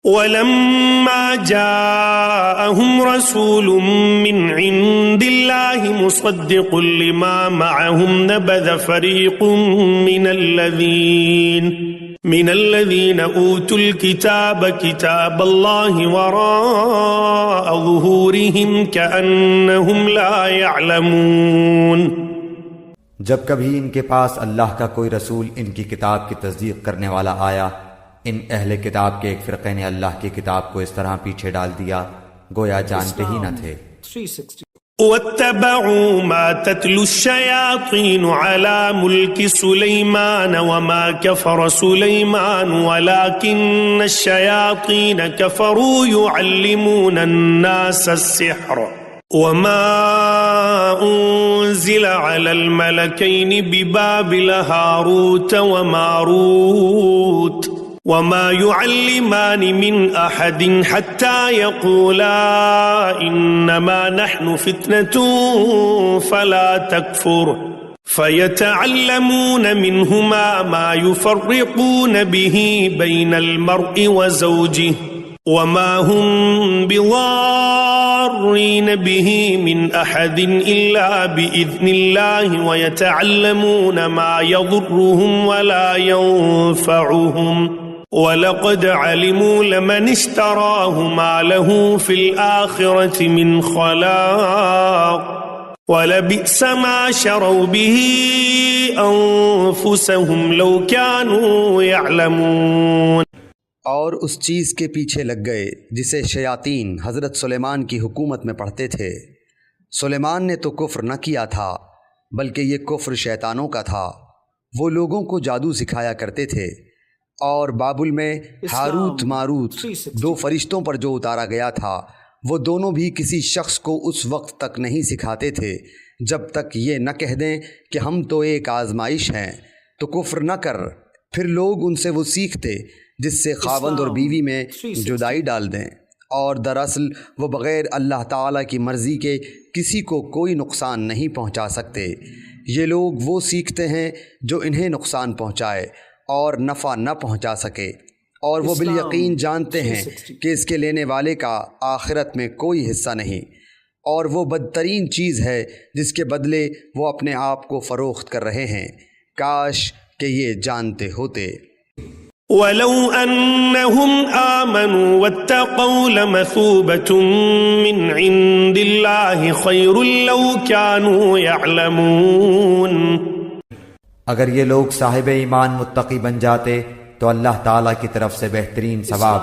وَلَمَّا جَاءَهُمْ رَسُولٌ مِّنْ عِندِ اللَّهِ مُصَدِّقٌ لِّمَا مَعَهُمْ نَبَذَ فَرِيقٌ من الذين أوتوا الكتاب كتاب الله وراء ظهورهم كأنهم لا يعلمون۔ جب کبھی ان کے پاس اللہ کا کوئی رسول ان کی کتاب کی تصدیق کرنے والا آیا، ان اہل کتاب کے ایک فرقے نے اللہ کی کتاب کو اس طرح پیچھے ڈال دیا گویا جانتے ہی نہ تھے۔ وَاتَّبَعُوا مَا تَتْلُو الشَّيَاطِينُ عَلَى مُلْكِ سُلَيْمَانَ وَمَا كَفَرَ سُلَيْمَانُ وَلَكِنَّ الشَّيَاطِينَ كَفَرُوا يُعَلِّمُونَ النَّاسَ السِّحْرَ وَمَا أُنزِلَ عَلَى الْمَلَكَيْنِ بِبَابِلَ هَارُوتَ وَمَارُوتَ وَمَا يُعَلِّمَانِ مِنْ أَحَدٍ حَتَّى يَقُولَا إِنَّمَا نَحْنُ فِتْنَةٌ فَلَا تَكْفُرْ فَيَتَعَلَّمُونَ مِنْهُمَا مَا يُفَرِّقُونَ بِهِ بَيْنَ الْمَرْءِ وَزَوْجِهِ وَمَا هُمْ بِضَارِّينَ بِهِ مِنْ أَحَدٍ إِلَّا بِإِذْنِ اللَّهِ وَيَتَعَلَّمُونَ مَا يَضُرُّهُمْ وَلَا يَنفَعُهُمْ وَلَقَدْ عَلِمُوا لَمَنِ اشْتَرَاهُ مَا لَهُ فِي الْآخِرَةِ مِنْ خَلَاقٍ وَلَبِئْسَ مَا شَرَوْا بِهِ أَنفُسَهُمْ لَوْ كَانُوا يَعْلَمُونَ۔ اور اس چیز کے پیچھے لگ گئے جسے شیاطین حضرت سلیمان کی حکومت میں پڑھتے تھے۔ سلیمان نے تو کفر نہ کیا تھا بلکہ یہ کفر شیطانوں کا تھا۔ وہ لوگوں کو جادو سکھایا کرتے تھے، اور بابل میں ہاروت ماروت دو فرشتوں پر جو اتارا گیا تھا وہ دونوں بھی کسی شخص کو اس وقت تک نہیں سکھاتے تھے جب تک یہ نہ کہہ دیں کہ ہم تو ایک آزمائش ہیں، تو کفر نہ کر۔ پھر لوگ ان سے وہ سیکھتے جس سے خاوند اور بیوی میں جدائی ڈال دیں، اور دراصل وہ بغیر اللہ تعالیٰ کی مرضی کے کسی کو کوئی نقصان نہیں پہنچا سکتے۔ یہ لوگ وہ سیکھتے ہیں جو انہیں نقصان پہنچائے اور نفع نہ پہنچا سکے، اور وہ بالیقین جانتے ہیں کہ اس کے لینے والے کا آخرت میں کوئی حصہ نہیں، اور وہ بدترین چیز ہے جس کے بدلے وہ اپنے آپ کو فروخت کر رہے ہیں۔ کاش کہ یہ جانتے ہوتے۔ وَلَوْ أَنَّهُمْ آمَنُوا وَاتَّقَوْا لَمَثُوبَةٌ مِّنْ عِندِ اللَّهِ خَيْرٌ لَوْ كَانُوا يَعْلَمُونَ۔ اگر یہ لوگ صاحب ایمان متقی بن جاتے تو اللہ تعالیٰ کی طرف سے بہترین ثواب